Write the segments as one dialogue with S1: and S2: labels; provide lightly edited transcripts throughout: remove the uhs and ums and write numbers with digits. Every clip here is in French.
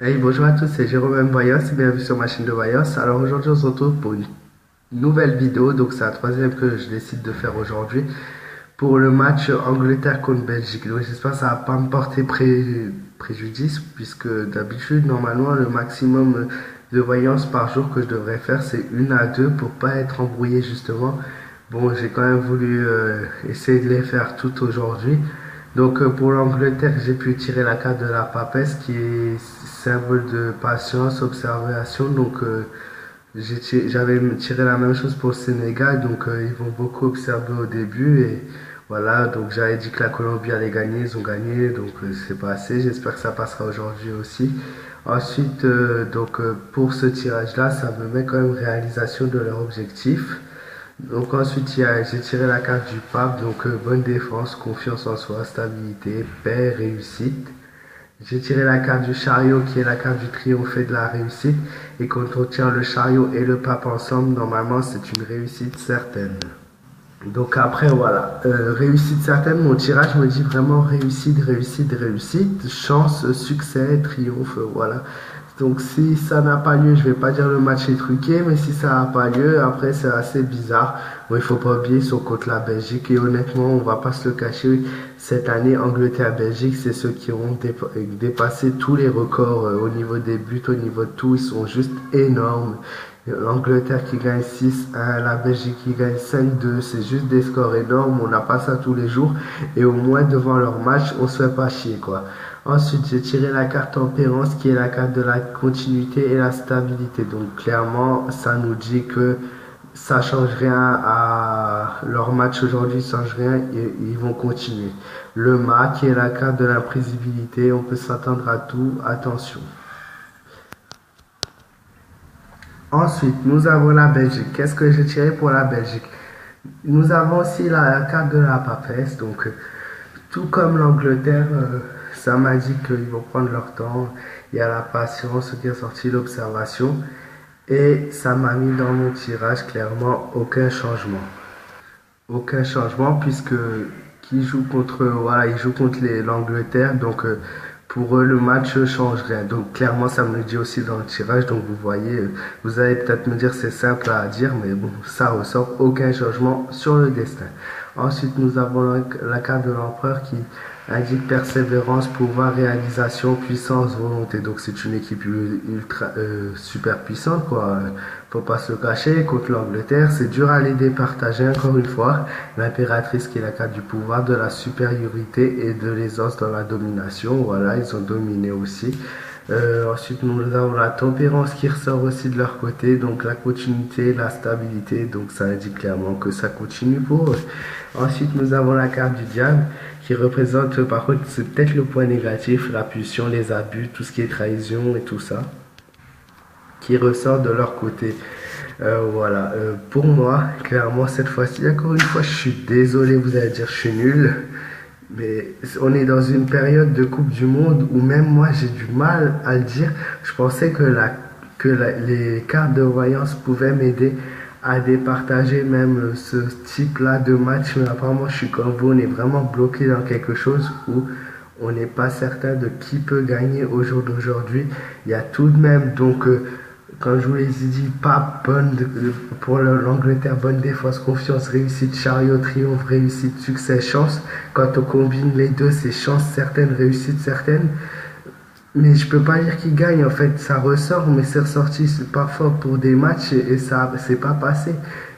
S1: Hey, bonjour à tous, c'est Jérôme M. Voyos et bienvenue sur ma chaîne de Voyos. Alors aujourd'hui on se retrouve pour une nouvelle vidéo, donc c'est la troisième que je décide de faire aujourd'hui pour le match Angleterre contre Belgique. Donc j'espère que ça va pas me porter préjudice puisque d'habitude normalement le maximum de voyance par jour que je devrais faire c'est une à deux pour pas être embrouillé justement. Bon, j'ai quand même voulu essayer de les faire toutes aujourd'hui. Donc pour l'Angleterre, j'ai pu tirer la carte de la papesse qui est symbole de patience, observation. Donc j'avais tiré la même chose pour le Sénégal. Donc ils vont beaucoup observer au début. Et voilà, donc j'avais dit que la Colombie allait gagner, ils ont gagné. Donc c'est passé. J'espère que ça passera aujourd'hui aussi. Ensuite, pour ce tirage-là, ça me met quand même réalisation de leur objectif. Donc ensuite, j'ai tiré la carte du pape, donc bonne défense, confiance en soi, stabilité, paix, réussite. J'ai tiré la carte du chariot qui est la carte du triomphe et de la réussite. Et quand on tire le chariot et le pape ensemble, normalement c'est une réussite certaine. Donc après voilà, réussite certaine, mon tirage me dit vraiment réussite, réussite, réussite, chance, succès, triomphe, voilà. Donc si ça n'a pas lieu, je vais pas dire le match est truqué, mais si ça n'a pas lieu, après c'est assez bizarre. Bon, il faut pas oublier, ils sont contre la Belgique et honnêtement, on va pas se le cacher, cette année Angleterre-Belgique, c'est ceux qui ont dépassé tous les records au niveau des buts, au niveau de tout, ils sont juste énormes. L'Angleterre qui gagne 6-1, la Belgique qui gagne 5-2, c'est juste des scores énormes, on n'a pas ça tous les jours. Et au moins devant leur match, on se fait pas chier quoi. Ensuite, j'ai tiré la carte tempérance qui est la carte de la continuité et la stabilité. Donc clairement, ça nous dit que ça change rien à leur match aujourd'hui, ça change rien et ils vont continuer. Le mât qui est la carte de l'imprévisibilité, on peut s'attendre à tout, attention. Ensuite, nous avons la Belgique. Qu'est-ce que j'ai tiré pour la Belgique? Nous avons aussi la carte de la papesse. Donc, tout comme l'Angleterre, ça m'a dit qu'ils vont prendre leur temps. Il y a la patience qui est sorti, l'observation. Et ça m'a mis dans mon tirage clairement aucun changement. Aucun changement puisque qui joue contre voilà, ils jouent contre l'Angleterre donc pour eux le match ne change rien. Donc clairement ça me le dit aussi dans le tirage donc vous voyez vous allez peut-être me dire c'est simple à dire mais bon ça ressort aucun changement sur le destin. Ensuite nous avons la carte de l'empereur qui indique persévérance, pouvoir, réalisation, puissance, volonté. Donc c'est une équipe ultra super puissante quoi. Faut pas se cacher contre l'Angleterre, c'est dur à les départager encore une fois. L'impératrice qui est la carte du pouvoir, de la supériorité et de l'aisance dans la domination. Voilà, ils ont dominé aussi. Ensuite, nous avons la tempérance qui ressort aussi de leur côté, donc la continuité, la stabilité, donc ça indique clairement que ça continue pour eux. Ensuite, nous avons la carte du diable qui représente, par contre, c'est peut-être le point négatif, la pulsion, les abus, tout ce qui est trahison et tout ça, qui ressort de leur côté. Voilà, pour moi, clairement, cette fois-ci, encore une fois, je suis désolé, vous allez dire, je suis nul. Mais on est dans une période de Coupe du Monde où même moi j'ai du mal à le dire. Je pensais les cartes de voyance pouvaient m'aider à départager même ce type-là de match. Mais apparemment, je suis comme vous, on est vraiment bloqué dans quelque chose où on n'est pas certain de qui peut gagner au jour d'aujourd'hui. Il y a tout de même donc quand je vous les ai dit, pas bonne pour l'Angleterre, bonne défense, confiance, réussite, chariot, triomphe, réussite, succès, chance. Quand on combine les deux, c'est chance certaine, réussite certaine. Mais je peux pas dire qu'il gagne, en fait, ça ressort, mais c'est ressorti parfois pour des matchs et ça, c'est pas passé.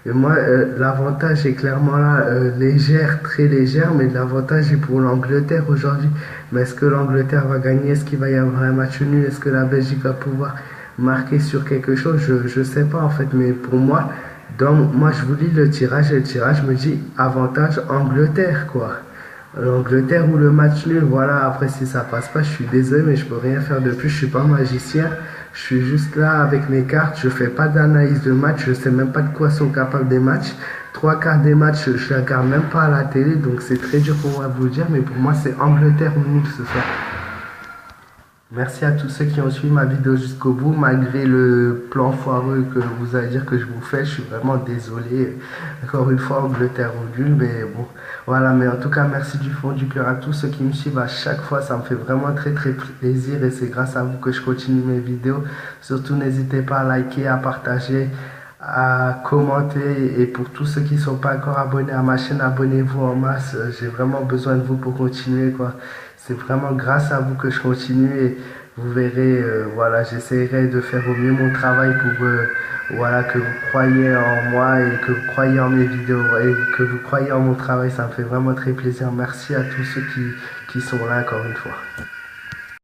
S1: Et moi, l'avantage est clairement là, légère, très légère, mais l'avantage est pour l'Angleterre aujourd'hui. Mais est-ce que l'Angleterre va gagner? Est-ce qu'il va y avoir un match nul? Est-ce que la Belgique va pouvoir marquer sur quelque chose? Je sais pas en fait, mais pour moi, moi je vous lis le tirage et le tirage me dit avantage Angleterre quoi. L'Angleterre ou le match nul, voilà, après si ça passe pas, je suis désolé, mais je peux rien faire de plus, je suis pas magicien, je suis juste là avec mes cartes, je fais pas d'analyse de match, je sais même pas de quoi sont capables des matchs. Trois quarts des matchs, je la regarde même pas à la télé, donc c'est très dur pour moi de vous le dire, mais pour moi c'est Angleterre ou nul ce soir. Merci à tous ceux qui ont suivi ma vidéo jusqu'au bout, malgré le plan foireux que vous allez dire que je vous fais. Je suis vraiment désolé. Encore une fois, Angleterre ou nul, mais bon, voilà. Mais en tout cas, merci du fond du cœur à tous ceux qui me suivent à chaque fois. Ça me fait vraiment très très plaisir et c'est grâce à vous que je continue mes vidéos. Surtout, n'hésitez pas à liker, à partager, à commenter. Et pour tous ceux qui ne sont pas encore abonnés à ma chaîne, abonnez-vous en masse. J'ai vraiment besoin de vous pour continuer, quoi. C'est vraiment grâce à vous que je continue et vous verrez, voilà, j'essaierai de faire au mieux mon travail pour voilà, que vous croyez en moi et que vous croyez en mes vidéos et que vous croyez en mon travail. Ça me fait vraiment très plaisir. Merci à tous ceux qui sont là encore une fois.